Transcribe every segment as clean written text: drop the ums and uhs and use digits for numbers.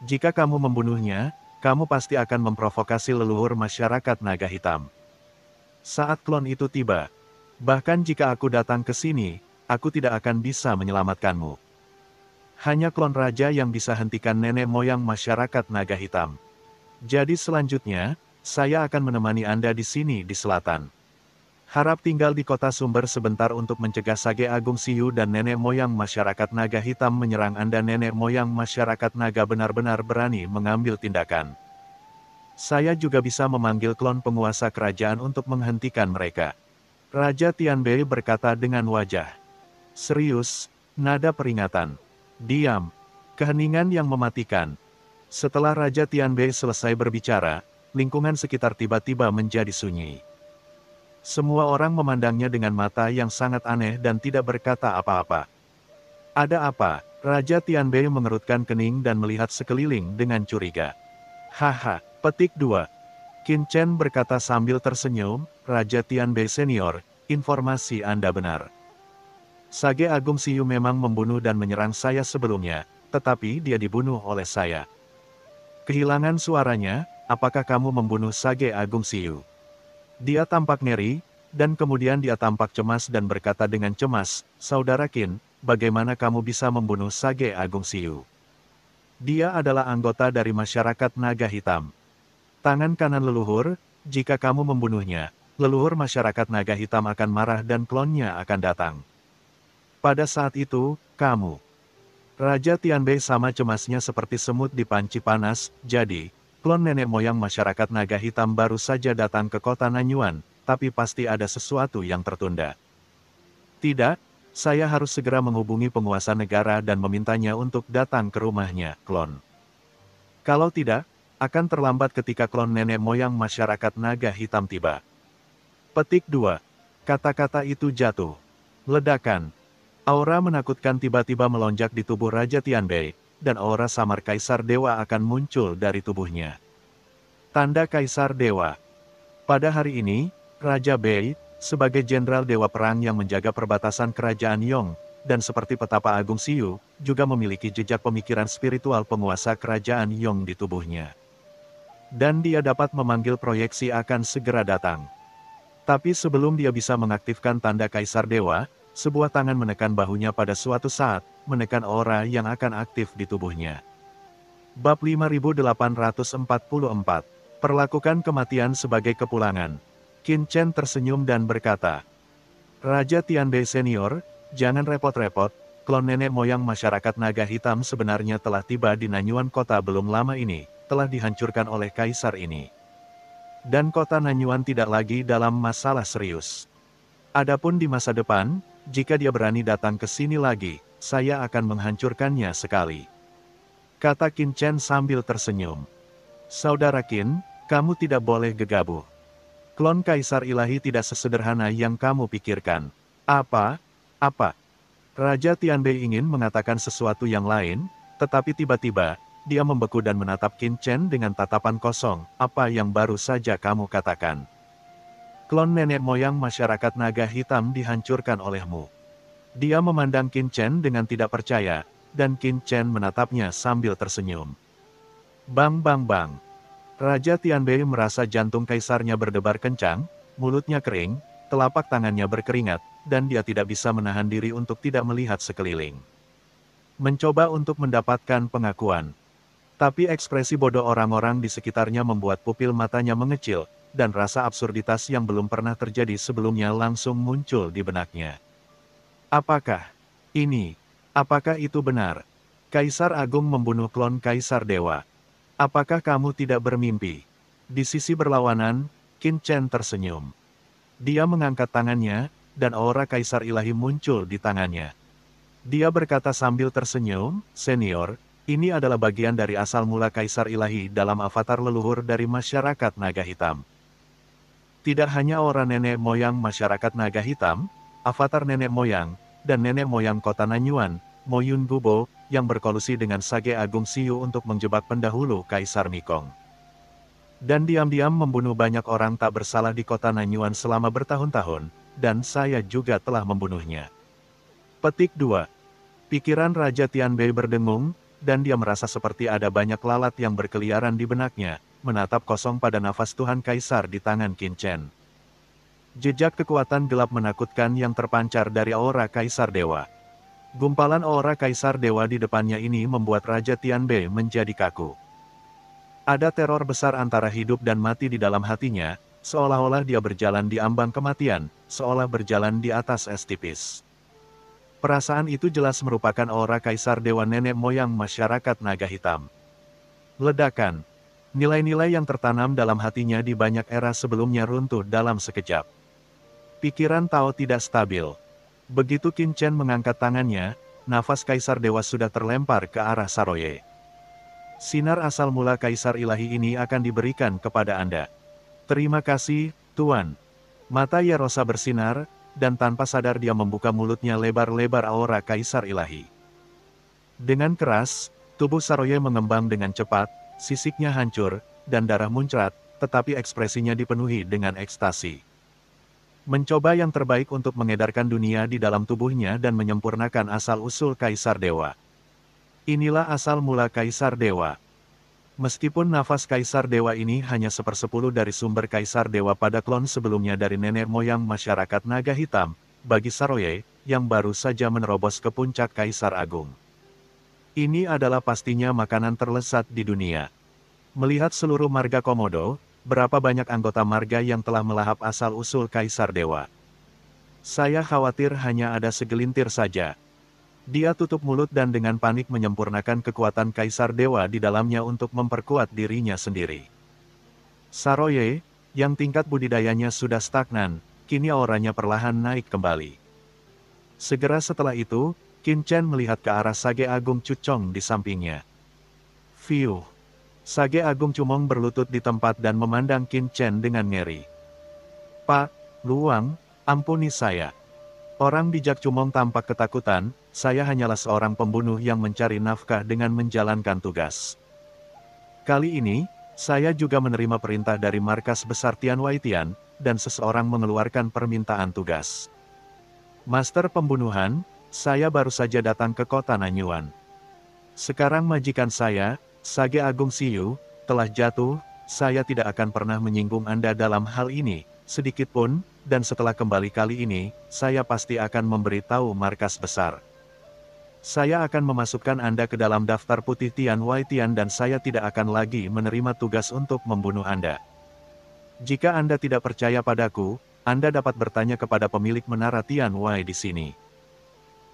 Jika kamu membunuhnya, kamu pasti akan memprovokasi leluhur masyarakat naga hitam. Saat klon itu tiba, bahkan jika aku datang ke sini, aku tidak akan bisa menyelamatkanmu. Hanya klon raja yang bisa hentikan nenek moyang masyarakat naga hitam. Jadi selanjutnya, saya akan menemani Anda di sini di selatan. Harap tinggal di kota sumber sebentar untuk mencegah Sage Agung Siyu dan nenek moyang masyarakat naga hitam menyerang Anda. Nenek moyang masyarakat naga benar-benar berani mengambil tindakan. Saya juga bisa memanggil klon penguasa kerajaan untuk menghentikan mereka. Raja Tianbei berkata dengan wajah serius, nada peringatan. Diam. Keheningan yang mematikan. Setelah Raja Tianbei selesai berbicara, lingkungan sekitar tiba-tiba menjadi sunyi. Semua orang memandangnya dengan mata yang sangat aneh dan tidak berkata apa-apa. Ada apa? Raja Tianbei mengerutkan kening dan melihat sekeliling dengan curiga. Haha, petik 2. Qin Chen berkata sambil tersenyum, Raja Tianbei Senior, informasi Anda benar. Sage Agung Siyu memang membunuh dan menyerang saya sebelumnya, tetapi dia dibunuh oleh saya. Kehilangan suaranya, apakah kamu membunuh Sage Agung Siyu? Dia tampak ngeri, dan kemudian dia tampak cemas dan berkata dengan cemas, Saudara Qin, bagaimana kamu bisa membunuh Sage Agung Siyu? Dia adalah anggota dari masyarakat naga hitam. Tangan kanan leluhur, jika kamu membunuhnya, leluhur masyarakat naga hitam akan marah dan klonnya akan datang. Pada saat itu, kamu. Raja Tianbei sama cemasnya seperti semut di panci panas, jadi, klon nenek moyang masyarakat naga hitam baru saja datang ke kota Nanyuan, tapi pasti ada sesuatu yang tertunda. Tidak, saya harus segera menghubungi penguasa negara dan memintanya untuk datang ke rumahnya, klon. Kalau tidak, akan terlambat ketika klon nenek moyang masyarakat naga hitam tiba. Petik 2. Kata-kata itu jatuh. Ledakan. Aura menakutkan tiba-tiba melonjak di tubuh Raja Tianbei, dan aura samar Kaisar Dewa akan muncul dari tubuhnya. Tanda Kaisar Dewa. Pada hari ini, Raja Bei, sebagai Jenderal Dewa Perang yang menjaga perbatasan Kerajaan Yong, dan seperti petapa Agung Siyu, juga memiliki jejak pemikiran spiritual penguasa Kerajaan Yong di tubuhnya. Dan dia dapat memanggil proyeksi akan segera datang. Tapi sebelum dia bisa mengaktifkan tanda Kaisar Dewa, sebuah tangan menekan bahunya pada suatu saat, menekan aura yang akan aktif di tubuhnya. Bab 5844. Perlakukan kematian sebagai kepulangan. Qin Chen tersenyum dan berkata, Raja Tianbei Senior, jangan repot-repot, klon nenek moyang masyarakat naga hitam sebenarnya telah tiba di Nanyuan kota belum lama ini, telah dihancurkan oleh kaisar ini. Dan kota Nanyuan tidak lagi dalam masalah serius. Adapun di masa depan, jika dia berani datang ke sini lagi, saya akan menghancurkannya sekali. Kata Qin Chen sambil tersenyum. Saudara Qin, kamu tidak boleh gegabah. Klon Kaisar Ilahi tidak sesederhana yang kamu pikirkan. Apa? Apa? Raja Tianbei ingin mengatakan sesuatu yang lain, tetapi tiba-tiba, dia membeku dan menatap Qin Chen dengan tatapan kosong. Apa yang baru saja kamu katakan? Klon nenek moyang masyarakat naga hitam dihancurkan olehmu. Dia memandang Qin Chen dengan tidak percaya, dan Qin Chen menatapnya sambil tersenyum. Bang bang bang. Raja Tianbei merasa jantung kaisarnya berdebar kencang, mulutnya kering, telapak tangannya berkeringat, dan dia tidak bisa menahan diri untuk tidak melihat sekeliling. Mencoba untuk mendapatkan pengakuan. Tapi ekspresi bodoh orang-orang di sekitarnya membuat pupil matanya mengecil, dan rasa absurditas yang belum pernah terjadi sebelumnya langsung muncul di benaknya. Apakah ini? Apakah itu benar? Kaisar Agung membunuh klon Kaisar Dewa. Apakah kamu tidak bermimpi? Di sisi berlawanan, Qin Chen tersenyum. Dia mengangkat tangannya, dan aura Kaisar Ilahi muncul di tangannya. Dia berkata sambil tersenyum, Senior, ini adalah bagian dari asal mula Kaisar Ilahi dalam avatar leluhur dari masyarakat naga hitam. Tidak hanya aura nenek moyang masyarakat naga hitam, avatar nenek moyang, dan nenek moyang kota Nanyuan, Moyun Gubo, yang berkolusi dengan Sage Agung Siyu untuk menjebak pendahulu Kaisar Mikong. Dan diam-diam membunuh banyak orang tak bersalah di kota Nanyuan selama bertahun-tahun, dan saya juga telah membunuhnya. Petik 2. Pikiran Raja Tianbei berdengung, dan dia merasa seperti ada banyak lalat yang berkeliaran di benaknya, menatap kosong pada nafas Tuhan Kaisar di tangan Qin Chen. Jejak kekuatan gelap menakutkan yang terpancar dari aura Kaisar Dewa. Gumpalan aura Kaisar Dewa di depannya ini membuat Raja Tianbei menjadi kaku. Ada teror besar antara hidup dan mati di dalam hatinya, seolah-olah dia berjalan di ambang kematian, seolah berjalan di atas es tipis. Perasaan itu jelas merupakan aura Kaisar Dewa nenek moyang masyarakat naga hitam. Ledakan. Nilai-nilai yang tertanam dalam hatinya di banyak era sebelumnya runtuh dalam sekejap. Pikiran Tao tidak stabil. Begitu Qin Chen mengangkat tangannya, nafas Kaisar Dewa sudah terlempar ke arah Saroye. Sinar asal mula Kaisar Ilahi ini akan diberikan kepada Anda. Terima kasih, Tuan. Mata Yarosa bersinar, dan tanpa sadar dia membuka mulutnya lebar-lebar aura Kaisar Ilahi. Dengan keras, tubuh Saroye mengembang dengan cepat, sisiknya hancur, dan darah muncrat, tetapi ekspresinya dipenuhi dengan ekstasi. Mencoba yang terbaik untuk mengedarkan dunia di dalam tubuhnya dan menyempurnakan asal-usul Kaisar Dewa. Inilah asal mula Kaisar Dewa. Meskipun nafas Kaisar Dewa ini hanya 1/10 dari sumber Kaisar Dewa pada klon sebelumnya dari nenek moyang masyarakat naga hitam, bagi Saroye, yang baru saja menerobos ke puncak Kaisar Agung. Ini adalah pastinya makanan terlezat di dunia. Melihat seluruh marga Komodo, berapa banyak anggota marga yang telah melahap asal-usul Kaisar Dewa. Saya khawatir hanya ada segelintir saja. Dia tutup mulut dan dengan panik menyempurnakan kekuatan Kaisar Dewa di dalamnya untuk memperkuat dirinya sendiri. Saroye, yang tingkat budidayanya sudah stagnan, kini auranya perlahan naik kembali. Segera setelah itu, Qin Chen melihat ke arah Sage Agung Cucong di sampingnya. Fiuh. Sage Agung Cumong berlutut di tempat dan memandang Qin Chen dengan ngeri. Pak Luang, ampuni saya. Orang bijak Cumong tampak ketakutan, saya hanyalah seorang pembunuh yang mencari nafkah dengan menjalankan tugas. Kali ini, saya juga menerima perintah dari markas besar Tian Waitian, dan seseorang mengeluarkan permintaan tugas. Master pembunuhan, saya baru saja datang ke kota Nanyuan. Sekarang majikan saya, Sage Agung Siyu, telah jatuh, saya tidak akan pernah menyinggung Anda dalam hal ini, sedikitpun, dan setelah kembali kali ini, saya pasti akan memberitahu markas besar. Saya akan memasukkan Anda ke dalam daftar putih Tian Waitian dan saya tidak akan lagi menerima tugas untuk membunuh Anda. Jika Anda tidak percaya padaku, Anda dapat bertanya kepada pemilik menara Tian Wai di sini.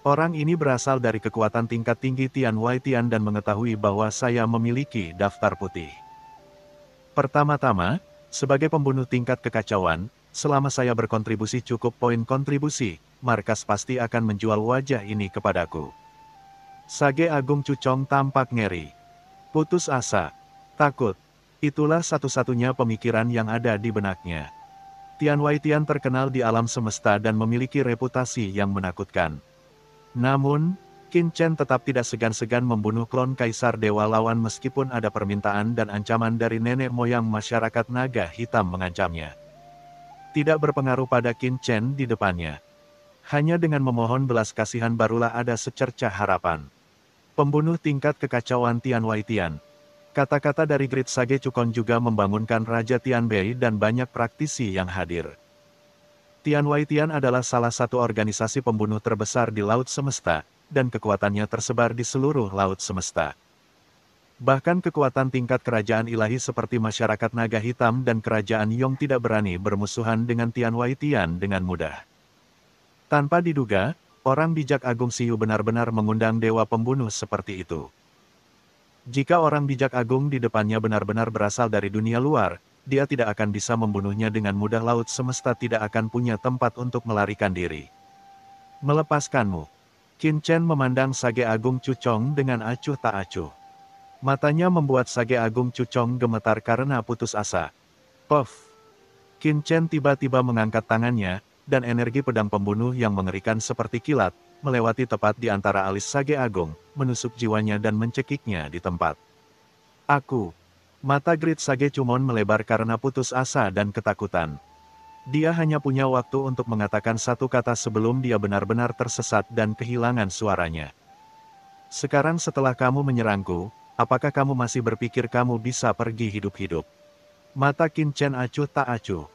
Orang ini berasal dari kekuatan tingkat tinggi Tian Waitian dan mengetahui bahwa saya memiliki daftar putih. Pertama-tama, sebagai pembunuh tingkat kekacauan, selama saya berkontribusi cukup poin kontribusi, markas pasti akan menjual wajah ini kepadaku. Sage Agung Cucong tampak ngeri. Putus asa. Takut. Itulah satu-satunya pemikiran yang ada di benaknya. Tian Waitian terkenal di alam semesta dan memiliki reputasi yang menakutkan. Namun, Qin Chen tetap tidak segan-segan membunuh klon Kaisar Dewa lawan meskipun ada permintaan dan ancaman dari nenek moyang masyarakat naga hitam mengancamnya. Tidak berpengaruh pada Qin Chen di depannya. Hanya dengan memohon belas kasihan barulah ada secercah harapan. Pembunuh tingkat kekacauan Tian Waitian. Kata-kata dari Grid Sage Cukon juga membangunkan Raja Tianbei dan banyak praktisi yang hadir. Tian Waitian adalah salah satu organisasi pembunuh terbesar di Laut Semesta, dan kekuatannya tersebar di seluruh Laut Semesta. Bahkan kekuatan tingkat kerajaan ilahi seperti masyarakat naga hitam dan kerajaan Yong tidak berani bermusuhan dengan Tian Waitian dengan mudah. Tanpa diduga, orang bijak Agung Siyu benar-benar mengundang dewa pembunuh seperti itu. Jika orang bijak agung di depannya benar-benar berasal dari dunia luar, dia tidak akan bisa membunuhnya dengan mudah. Laut Semesta tidak akan punya tempat untuk melarikan diri. Melepaskanmu. Qin Chen memandang Sage Agung Cucong dengan acuh tak acuh. Matanya membuat Sage Agung Cucong gemetar karena putus asa. Puff. Qin Chen tiba-tiba mengangkat tangannya, dan energi pedang pembunuh yang mengerikan seperti kilat, melewati tepat di antara alis Sage Agung, menusuk jiwanya dan mencekiknya di tempat. Aku. Mata Grid Sage Cumon melebar karena putus asa dan ketakutan. Dia hanya punya waktu untuk mengatakan satu kata sebelum dia benar-benar tersesat dan kehilangan suaranya. Sekarang setelah kamu menyerangku, apakah kamu masih berpikir kamu bisa pergi hidup-hidup? Mata Qin Chen acuh tak acuh.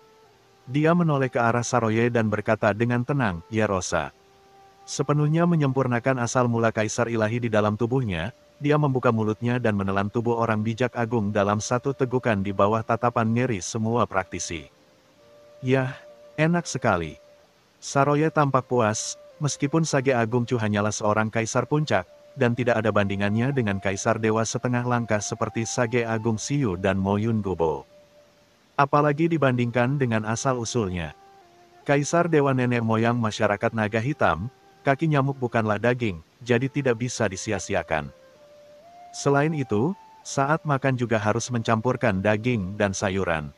Dia menoleh ke arah Saroye dan berkata dengan tenang, "Ya Rosa." Sepenuhnya menyempurnakan asal mula kaisar ilahi di dalam tubuhnya, dia membuka mulutnya dan menelan tubuh orang bijak agung dalam satu tegukan di bawah tatapan ngeri semua praktisi. Yah, enak sekali. Saroye tampak puas, meskipun Sage Agung Chu hanyalah seorang kaisar puncak, dan tidak ada bandingannya dengan kaisar dewa setengah langkah seperti Sage Agung Siyu dan Mo Yun Gobo. Apalagi dibandingkan dengan asal-usulnya. Kaisar dewa nenek moyang masyarakat naga hitam, kaki nyamuk bukanlah daging, jadi tidak bisa disia-siakan. Selain itu, saat makan juga harus mencampurkan daging dan sayuran.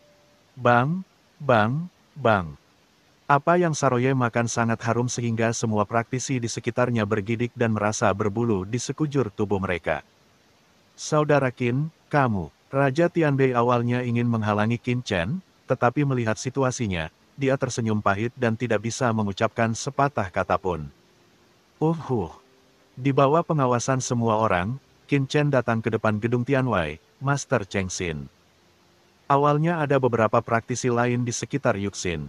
Bang, bang, bang. Apa yang Saroye makan sangat harum sehingga semua praktisi di sekitarnya bergidik dan merasa berbulu di sekujur tubuh mereka. Saudara Qin, kamu. Raja Tianbei awalnya ingin menghalangi Qin Chen, tetapi melihat situasinya, dia tersenyum pahit dan tidak bisa mengucapkan sepatah kata pun. Di bawah pengawasan semua orang, Qin Chen datang ke depan gedung Tianwei, Master Cheng Xin. Awalnya ada beberapa praktisi lain di sekitar Yuxin.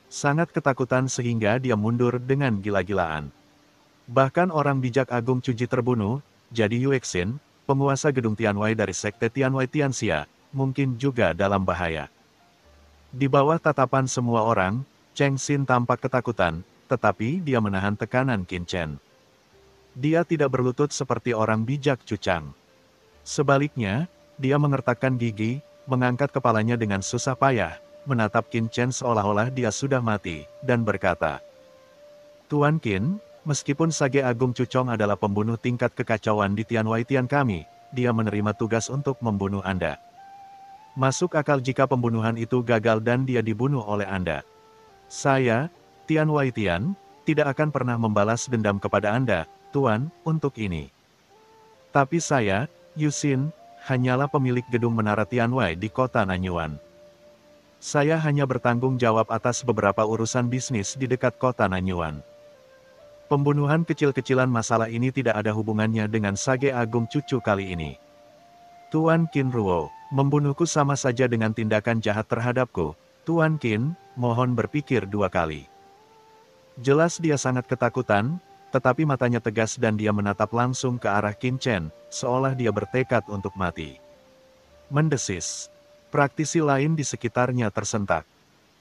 Sangat ketakutan sehingga dia mundur dengan gila-gilaan. Bahkan orang bijak Agung Cuji terbunuh, jadi Yuexin, penguasa gedung Tianwei dari Sekte Tianwei Tianxia, mungkin juga dalam bahaya. Di bawah tatapan semua orang, Cheng Xin tampak ketakutan, tetapi dia menahan tekanan Qin Chen. Dia tidak berlutut seperti orang bijak Cucang. Sebaliknya, dia mengertakkan gigi, mengangkat kepalanya dengan susah payah, menatap Qin Chen seolah-olah dia sudah mati, dan berkata, "Tuan Qin, meskipun Sage Agung Cucong adalah pembunuh tingkat kekacauan di Tianwei Tian kami, dia menerima tugas untuk membunuh Anda. Masuk akal jika pembunuhan itu gagal dan dia dibunuh oleh Anda. Saya, Tianwei Tian, tidak akan pernah membalas dendam kepada Anda, Tuan, untuk ini. Tapi saya, Yuxin, hanyalah pemilik gedung Menara Tianwei di kota Nanyuan. Saya hanya bertanggung jawab atas beberapa urusan bisnis di dekat kota Nanyuan. Pembunuhan kecil-kecilan masalah ini tidak ada hubungannya dengan Sage Agung Cucu kali ini. Tuan Qin Ruo, membunuhku sama saja dengan tindakan jahat terhadapku. Tuan Qin, mohon berpikir dua kali." Jelas dia sangat ketakutan, tetapi matanya tegas dan dia menatap langsung ke arah Qin Chen, seolah dia bertekad untuk mati. Mendesis. Praktisi lain di sekitarnya tersentak.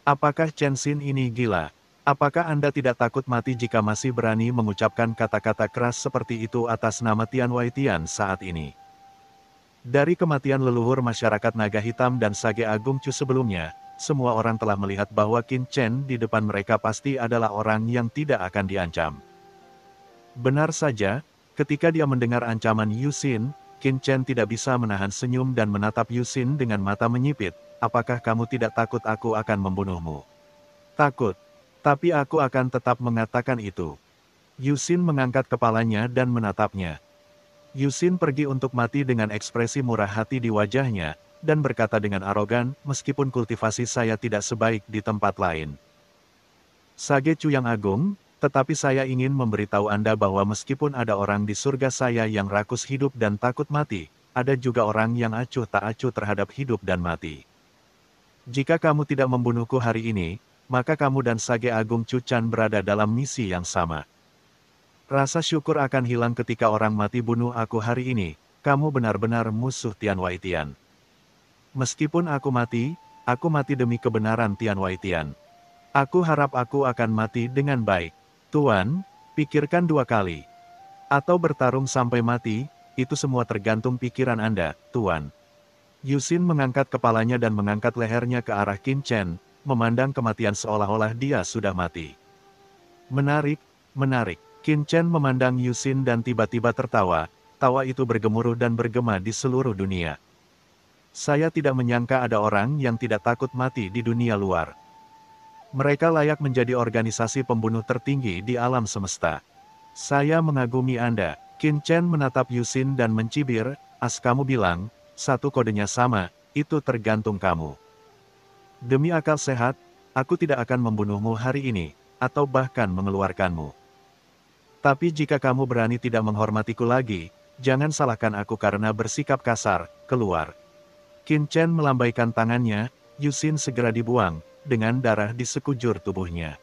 Apakah Chen Xin ini gila? Apakah Anda tidak takut mati jika masih berani mengucapkan kata-kata keras seperti itu atas nama Tianwei Tian saat ini? Dari kematian leluhur masyarakat naga hitam dan Sage Agung Chu sebelumnya, semua orang telah melihat bahwa Qin Chen di depan mereka pasti adalah orang yang tidak akan diancam. Benar saja, ketika dia mendengar ancaman Yuxin, Qin Chen tidak bisa menahan senyum dan menatap Yuxin dengan mata menyipit. "Apakah kamu tidak takut aku akan membunuhmu?" "Takut. Tapi aku akan tetap mengatakan itu." Yuxin mengangkat kepalanya dan menatapnya. Yuxin pergi untuk mati dengan ekspresi murah hati di wajahnya, dan berkata dengan arogan, "Meskipun kultivasi saya tidak sebaik di tempat lain. Sage Chu yang agung, tetapi saya ingin memberitahu Anda bahwa meskipun ada orang di surga saya yang rakus hidup dan takut mati, ada juga orang yang acuh tak acuh terhadap hidup dan mati. Jika kamu tidak membunuhku hari ini, maka kamu dan Sage Agung Chu Chan berada dalam misi yang sama. Rasa syukur akan hilang ketika orang mati bunuh aku hari ini, kamu benar-benar musuh Tianwei Tian. Meskipun aku mati demi kebenaran Tianwei Tian. Aku harap aku akan mati dengan baik. Tuan, pikirkan dua kali. Atau bertarung sampai mati, itu semua tergantung pikiran Anda, Tuan." Yuxin mengangkat kepalanya dan mengangkat lehernya ke arah Qin Chen, memandang kematian seolah-olah dia sudah mati. "Menarik, menarik." Qin Chen memandang Yuxin dan tiba-tiba tertawa, tawa itu bergemuruh dan bergema di seluruh dunia. "Saya tidak menyangka ada orang yang tidak takut mati di dunia luar. Mereka layak menjadi organisasi pembunuh tertinggi di alam semesta. Saya mengagumi Anda." Qin Chen menatap Yuxin dan mencibir, "As kamu bilang, satu kodenya sama, itu tergantung kamu. Demi akal sehat, aku tidak akan membunuhmu hari ini, atau bahkan mengeluarkanmu." Tapi jika kamu berani tidak menghormatiku lagi, jangan salahkan aku karena bersikap kasar, keluar. Qin Chen melambaikan tangannya, Yusin segera dibuang, dengan darah di sekujur tubuhnya.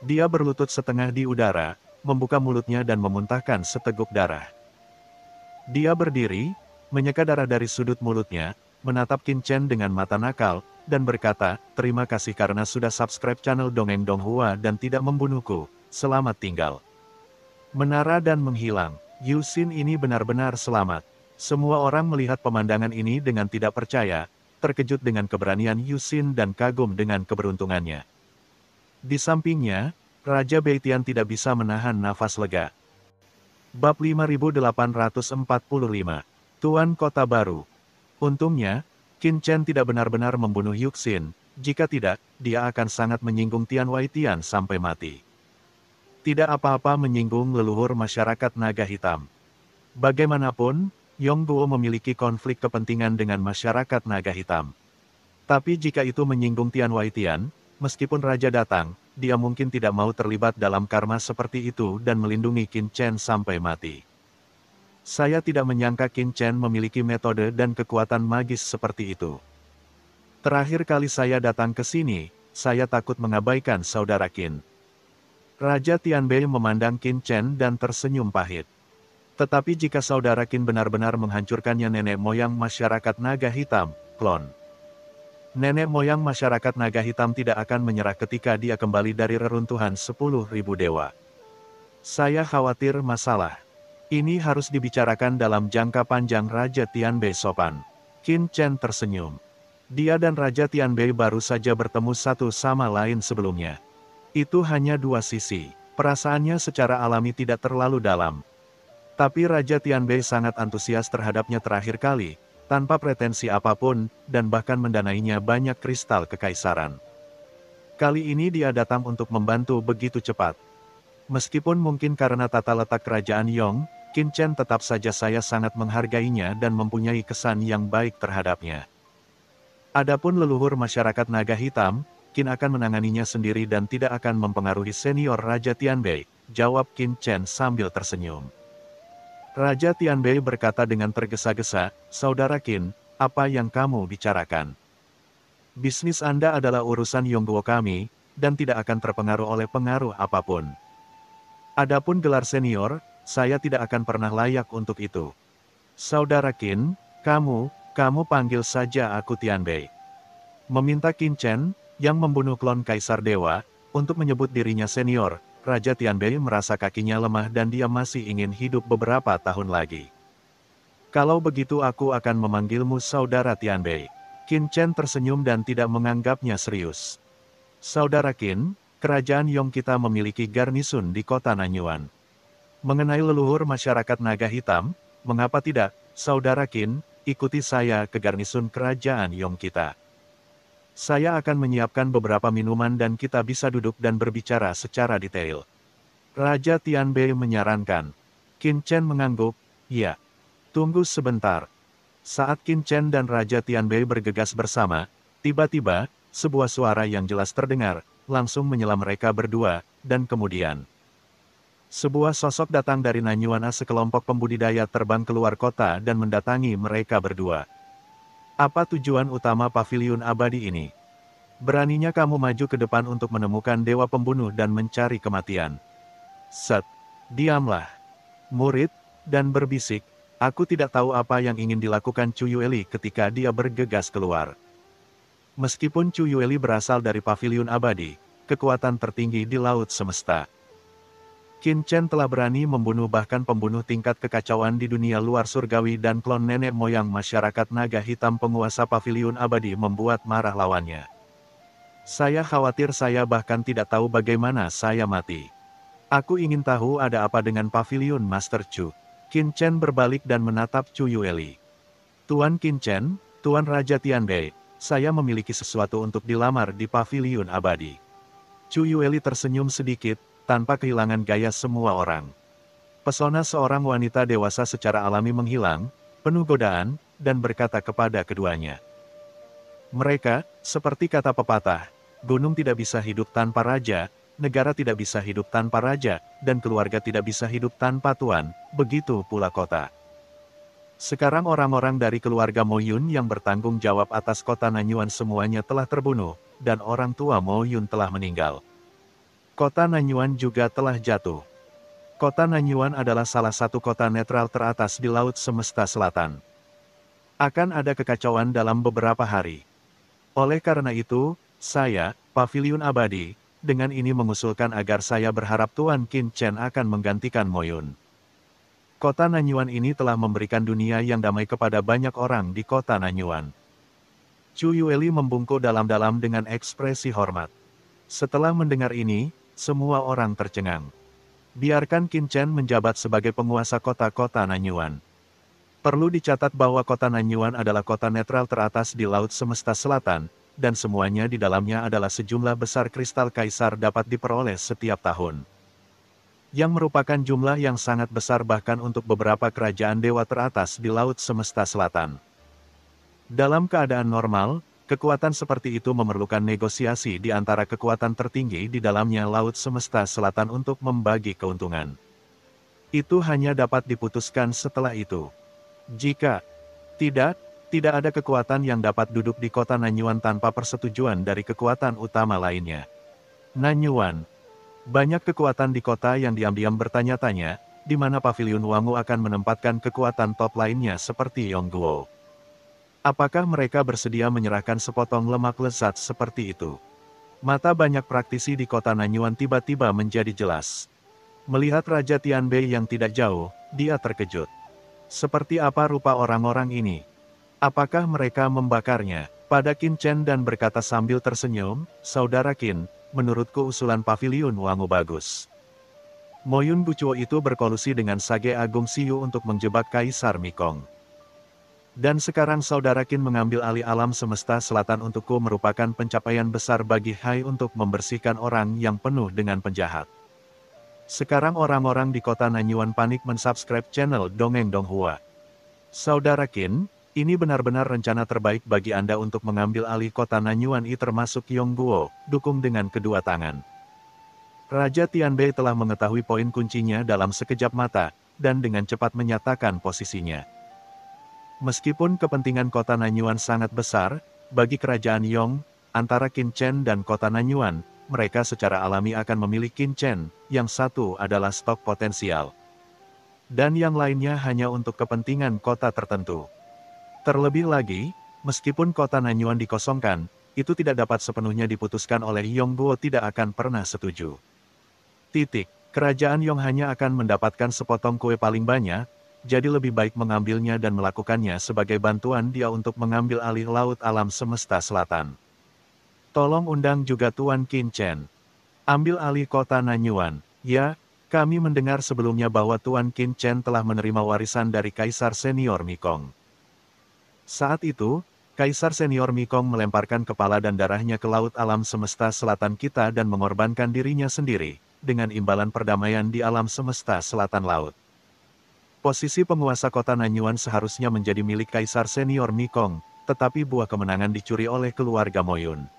Dia berlutut setengah di udara, membuka mulutnya dan memuntahkan seteguk darah. Dia berdiri, menyeka darah dari sudut mulutnya, menatap Qin Chen dengan mata nakal, dan berkata, terima kasih karena sudah subscribe channel Dongeng Donghua dan tidak membunuhku, selamat tinggal. Menara dan menghilang, Yusin ini benar-benar selamat. Semua orang melihat pemandangan ini dengan tidak percaya, terkejut dengan keberanian Yusin dan kagum dengan keberuntungannya. Di sampingnya, Raja Beitian tidak bisa menahan nafas lega. Bab 5845, Tuan Kota Baru. Untungnya, Qin Chen tidak benar-benar membunuh Yuxin, jika tidak, dia akan sangat menyinggung Tian Waitian sampai mati. Tidak apa-apa menyinggung leluhur masyarakat naga hitam. Bagaimanapun, Yongguo memiliki konflik kepentingan dengan masyarakat naga hitam. Tapi jika itu menyinggung Tian Waitian, meskipun Raja datang, dia mungkin tidak mau terlibat dalam karma seperti itu dan melindungi Qin Chen sampai mati. Saya tidak menyangka Qin Chen memiliki metode dan kekuatan magis seperti itu. Terakhir kali saya datang ke sini, saya takut mengabaikan saudara Qin. Raja Tianbei memandang Qin Chen dan tersenyum pahit. Tetapi jika saudara Qin benar-benar menghancurkannya nenek moyang masyarakat naga hitam, klon. Nenek moyang masyarakat naga hitam tidak akan menyerah ketika dia kembali dari reruntuhan 10.000 dewa. Saya khawatir masalah ini harus dibicarakan dalam jangka panjang. Raja Tianbei sopan. Qin Chen tersenyum. Dia dan Raja Tianbei baru saja bertemu satu sama lain sebelumnya. Itu hanya dua sisi. Perasaannya secara alami tidak terlalu dalam. Tapi Raja Tianbei sangat antusias terhadapnya terakhir kali, tanpa pretensi apapun, dan bahkan mendanainya banyak kristal kekaisaran. Kali ini dia datang untuk membantu begitu cepat. Meskipun mungkin karena tata letak kerajaan Yong, Qin Chen tetap saja saya sangat menghargainya dan mempunyai kesan yang baik terhadapnya. Adapun leluhur masyarakat naga hitam, Qin akan menanganinya sendiri dan tidak akan mempengaruhi senior Raja Tianbei, jawab Qin Chen sambil tersenyum. Raja Tianbei berkata dengan tergesa-gesa, Saudara Qin, apa yang kamu bicarakan? Bisnis Anda adalah urusan Yongguo kami, dan tidak akan terpengaruh oleh pengaruh apapun. Adapun gelar senior, saya tidak akan pernah layak untuk itu. Saudara Qin, kamu panggil saja aku Tianbei. Meminta Qin Chen, yang membunuh klon Kaisar Dewa, untuk menyebut dirinya senior, Raja Tianbei merasa kakinya lemah dan dia masih ingin hidup beberapa tahun lagi. Kalau begitu aku akan memanggilmu Saudara Tianbei. Qin Chen tersenyum dan tidak menganggapnya serius. Saudara Qin, kerajaan Yong kita memiliki garnisun di kota Nanyuan. Mengenai leluhur masyarakat naga hitam, mengapa tidak, Saudara Qin, ikuti saya ke garnisun kerajaan Yong kita. Saya akan menyiapkan beberapa minuman dan kita bisa duduk dan berbicara secara detail. Raja Tianbei menyarankan. Qin Chen mengangguk, ya. Tunggu sebentar. Saat Qin Chen dan Raja Tianbei bergegas bersama, tiba-tiba, sebuah suara yang jelas terdengar, langsung menyela mereka berdua, dan kemudian sebuah sosok datang dari Nanyuan. Sekelompok pembudidaya terbang keluar kota dan mendatangi mereka berdua. Apa tujuan utama paviliun abadi ini? Beraninya kamu maju ke depan untuk menemukan dewa pembunuh dan mencari kematian. Set, diamlah. Murid, dan berbisik, aku tidak tahu apa yang ingin dilakukan Chu Yueli ketika dia bergegas keluar. Meskipun Chu Yueli berasal dari paviliun abadi, kekuatan tertinggi di laut semesta. Qin Chen telah berani membunuh bahkan pembunuh tingkat kekacauan di dunia luar surgawi dan klon nenek moyang masyarakat naga hitam. Penguasa paviliun abadi membuat marah lawannya. Saya khawatir saya bahkan tidak tahu bagaimana saya mati. Aku ingin tahu ada apa dengan paviliun Master Chu. Qin Chen berbalik dan menatap Chu Yueli. Tuan Qin Chen, Tuan Raja Tianbei, saya memiliki sesuatu untuk dilamar di paviliun abadi. Chu Yueli tersenyum sedikit, tanpa kehilangan gaya semua orang. Pesona seorang wanita dewasa secara alami menghilang, penuh godaan, dan berkata kepada keduanya. Mereka, seperti kata pepatah, gunung tidak bisa hidup tanpa raja, negara tidak bisa hidup tanpa raja, dan keluarga tidak bisa hidup tanpa tuan, begitu pula kota. Sekarang orang-orang dari keluarga Mo Yun yang bertanggung jawab atas kota Nanyuan semuanya telah terbunuh, dan orang tua Mo Yun telah meninggal. Kota Nanyuan juga telah jatuh. Kota Nanyuan adalah salah satu kota netral teratas di Laut Semesta Selatan. Akan ada kekacauan dalam beberapa hari. Oleh karena itu, saya, Paviliun Abadi, dengan ini mengusulkan agar saya berharap Tuan Qin Chen akan menggantikan Mo Yun. Kota Nanyuan ini telah memberikan dunia yang damai kepada banyak orang di kota Nanyuan. Chu Yueli membungkuk dalam-dalam dengan ekspresi hormat. Setelah mendengar ini, semua orang tercengang. Biarkan Qin Chen menjabat sebagai penguasa kota-kota Nanyuan. Perlu dicatat bahwa kota Nanyuan adalah kota netral teratas di Laut Semesta Selatan, dan semuanya di dalamnya adalah sejumlah besar kristal kaisar dapat diperoleh setiap tahun. Yang merupakan jumlah yang sangat besar bahkan untuk beberapa kerajaan dewa teratas di Laut Semesta Selatan. Dalam keadaan normal, kekuatan seperti itu memerlukan negosiasi di antara kekuatan tertinggi di dalamnya Laut Semesta Selatan untuk membagi keuntungan. Itu hanya dapat diputuskan setelah itu. Jika tidak ada kekuatan yang dapat duduk di kota Nanyuan tanpa persetujuan dari kekuatan utama lainnya. Nanyuan. Banyak kekuatan di kota yang diam-diam bertanya-tanya, di mana Paviliun Wangu akan menempatkan kekuatan top lainnya seperti Yongguo. Apakah mereka bersedia menyerahkan sepotong lemak lezat seperti itu? Mata banyak praktisi di kota Nanyuan tiba-tiba menjadi jelas. Melihat Raja Tianbei yang tidak jauh, dia terkejut. Seperti apa rupa orang-orang ini? Apakah mereka membakarnya? Pada Qin Chen dan berkata sambil tersenyum, Saudara Qin, menurutku usulan Paviliun Wangu bagus. Mo Yun Bucuo itu berkolusi dengan Sage Agung Siyu untuk menjebak Kaisar Mikong. Dan sekarang Saudara Qin mengambil alih alam semesta selatan untukku merupakan pencapaian besar bagi Hai untuk membersihkan orang yang penuh dengan penjahat. Sekarang orang-orang di kota Nanyuan panik mensubscribe channel Dongeng Donghua. Saudara Qin, ini benar-benar rencana terbaik bagi Anda untuk mengambil alih kota Nanyuan termasuk Yongguo, dukung dengan kedua tangan. Raja Tianbei telah mengetahui poin kuncinya dalam sekejap mata, dan dengan cepat menyatakan posisinya. Meskipun kepentingan kota Nanyuan sangat besar, bagi kerajaan Yong, antara Qin Chen dan kota Nanyuan, mereka secara alami akan memilih Qin Chen, yang satu adalah stok potensial. Dan yang lainnya hanya untuk kepentingan kota tertentu. Terlebih lagi, meskipun kota Nanyuan dikosongkan, itu tidak dapat sepenuhnya diputuskan oleh Yongguo tidak akan pernah setuju. Kerajaan Yong hanya akan mendapatkan sepotong kue paling banyak, jadi lebih baik mengambilnya dan melakukannya sebagai bantuan dia untuk mengambil alih laut alam semesta selatan. Tolong undang juga Tuan Qin Chen. Ambil alih kota Nanyuan. Ya, kami mendengar sebelumnya bahwa Tuan Qin Chen telah menerima warisan dari Kaisar Senior Mikong. Saat itu, Kaisar Senior Mikong melemparkan kepala dan darahnya ke laut alam semesta selatan kita dan mengorbankan dirinya sendiri, dengan imbalan perdamaian di alam semesta selatan laut. Posisi penguasa kota Nanyuan seharusnya menjadi milik Kaisar Senior Mikong, tetapi buah kemenangan dicuri oleh keluarga Mo Yun.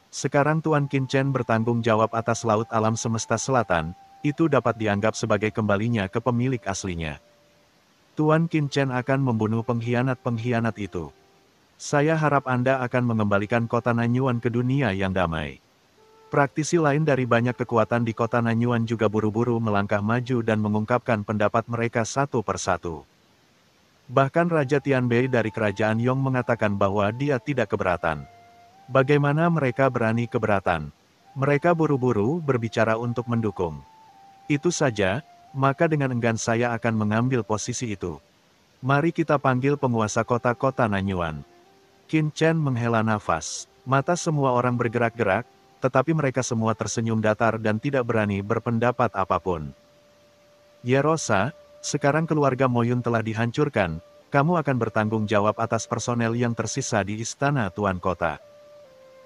Sekarang Tuan Qin Chen bertanggung jawab atas laut alam semesta selatan, itu dapat dianggap sebagai kembalinya ke pemilik aslinya. Tuan Qin Chen akan membunuh pengkhianat-pengkhianat itu. Saya harap Anda akan mengembalikan kota Nanyuan ke dunia yang damai. Praktisi lain dari banyak kekuatan di kota Nanyuan juga buru-buru melangkah maju dan mengungkapkan pendapat mereka satu persatu. Bahkan Raja Tianbei dari kerajaan Yong mengatakan bahwa dia tidak keberatan. Bagaimana mereka berani keberatan? Mereka buru-buru berbicara untuk mendukung. Itu saja, maka dengan enggan saya akan mengambil posisi itu. Mari kita panggil penguasa kota-kota Nanyuan. Qin Chen menghela nafas. Mata semua orang bergerak-gerak, tetapi mereka semua tersenyum datar dan tidak berani berpendapat apapun. Yerosa, sekarang keluarga Mo Yun telah dihancurkan, kamu akan bertanggung jawab atas personel yang tersisa di istana Tuan Kota.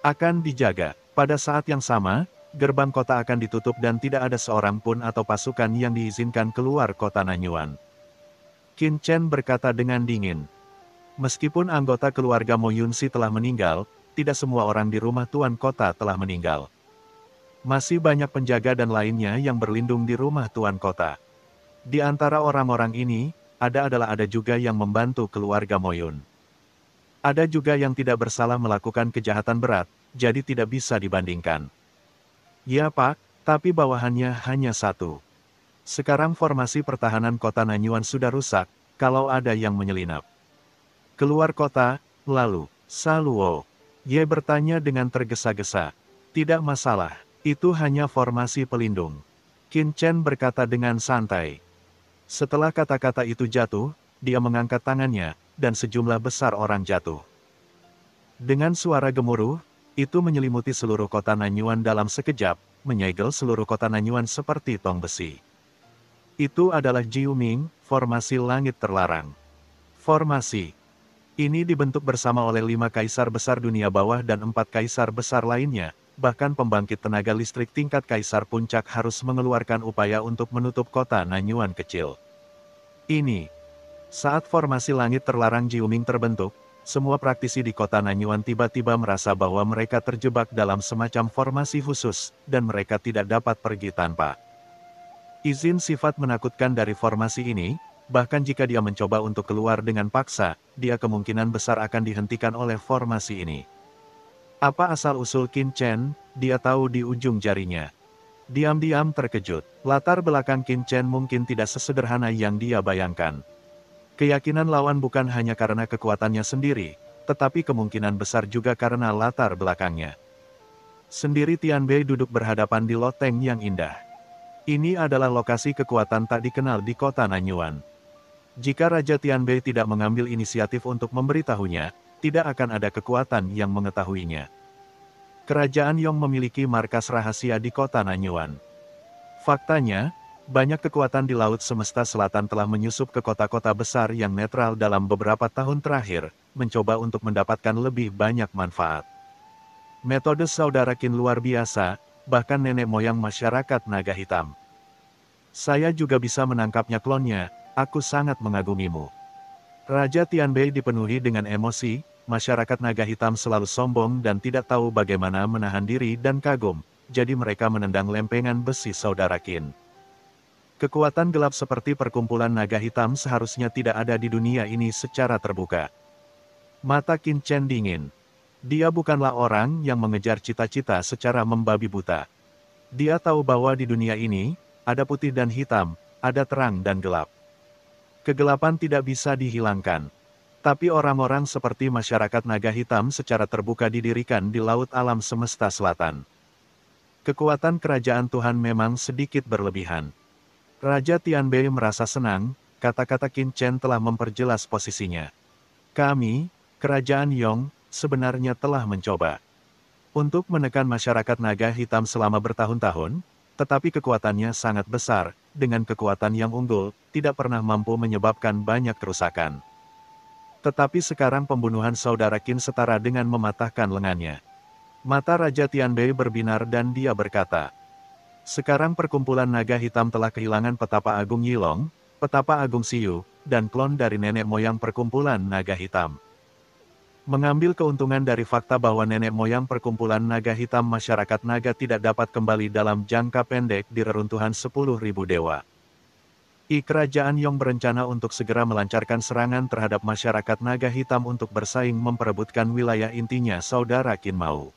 Akan dijaga. Pada saat yang sama, gerbang kota akan ditutup dan tidak ada seorang pun atau pasukan yang diizinkan keluar kota Nanyuan. Qin Chen berkata dengan dingin. Meskipun anggota keluarga Mo Yunsi telah meninggal, tidak semua orang di rumah Tuan Kota telah meninggal. Masih banyak penjaga dan lainnya yang berlindung di rumah Tuan Kota. Di antara orang-orang ini, ada juga yang membantu keluarga Moyun. Ada juga yang tidak bersalah melakukan kejahatan berat, jadi tidak bisa dibandingkan. Ya Pak, tapi bawahannya hanya satu. Sekarang formasi pertahanan kota Nanyuan sudah rusak, kalau ada yang menyelinap keluar kota, lalu, Saluo. Ye bertanya dengan tergesa-gesa. Tidak masalah, itu hanya formasi pelindung. Qin Chen berkata dengan santai. Setelah kata-kata itu jatuh, dia mengangkat tangannya, dan sejumlah besar orang jatuh. Dengan suara gemuruh, itu menyelimuti seluruh kota Nanyuan dalam sekejap, menyegel seluruh kota Nanyuan seperti tong besi. Itu adalah Jiu Ming, formasi langit terlarang. Formasi ini dibentuk bersama oleh 5 kaisar besar dunia bawah dan 4 kaisar besar lainnya, bahkan pembangkit tenaga listrik tingkat kaisar puncak harus mengeluarkan upaya untuk menutup kota Nanyuan kecil. Saat formasi langit terlarang Jiuming terbentuk, semua praktisi di kota Nanyuan tiba-tiba merasa bahwa mereka terjebak dalam semacam formasi khusus, dan mereka tidak dapat pergi tanpa izin sifat menakutkan dari formasi ini. Bahkan jika dia mencoba untuk keluar dengan paksa, dia kemungkinan besar akan dihentikan oleh formasi ini. Apa asal-usul Qin Chen, dia tahu di ujung jarinya. Diam-diam terkejut, latar belakang Qin Chen mungkin tidak sesederhana yang dia bayangkan. Keyakinan lawan bukan hanya karena kekuatannya sendiri, tetapi kemungkinan besar juga karena latar belakangnya. Sendiri Tianbei duduk berhadapan di loteng yang indah. Ini adalah lokasi kekuatan tak dikenal di kota Nanyuan. Jika Raja Tianbei tidak mengambil inisiatif untuk memberitahunya, tidak akan ada kekuatan yang mengetahuinya. Kerajaan Yong memiliki markas rahasia di kota Nanyuan. Faktanya, banyak kekuatan di Laut Semesta Selatan telah menyusup ke kota-kota besar yang netral dalam beberapa tahun terakhir, mencoba untuk mendapatkan lebih banyak manfaat. Metode saudara Qin luar biasa, bahkan nenek moyang masyarakat naga hitam. Saya juga bisa menangkapnya klonnya, aku sangat mengagumimu. Raja Tianbei dipenuhi dengan emosi, masyarakat naga hitam selalu sombong dan tidak tahu bagaimana menahan diri dan kagum, jadi mereka menendang lempengan besi saudara Qin. Kekuatan gelap seperti perkumpulan naga hitam seharusnya tidak ada di dunia ini secara terbuka. Mata Qin Chen dingin. Dia bukanlah orang yang mengejar cita-cita secara membabi buta. Dia tahu bahwa di dunia ini, ada putih dan hitam, ada terang dan gelap. Kegelapan tidak bisa dihilangkan. Tapi orang-orang seperti masyarakat naga hitam secara terbuka didirikan di laut alam semesta selatan. Kekuatan kerajaan Tuhan memang sedikit berlebihan. Raja Tianbei merasa senang, kata-kata Qin Chen telah memperjelas posisinya. Kami, kerajaan Yong, sebenarnya telah mencoba untuk menekan masyarakat naga hitam selama bertahun-tahun, tetapi kekuatannya sangat besar, dengan kekuatan yang unggul, tidak pernah mampu menyebabkan banyak kerusakan. Tetapi sekarang pembunuhan saudara Qin setara dengan mematahkan lengannya. Mata Raja Tianbei berbinar dan dia berkata, sekarang perkumpulan naga hitam telah kehilangan petapa agung Yilong, petapa agung Siyu, dan klon dari nenek moyang perkumpulan naga hitam. Mengambil keuntungan dari fakta bahwa nenek moyang perkumpulan naga hitam masyarakat naga tidak dapat kembali dalam jangka pendek di reruntuhan 10.000 dewa. Kerajaan Yong berencana untuk segera melancarkan serangan terhadap masyarakat naga hitam untuk bersaing memperebutkan wilayah intinya saudara Qin Mau.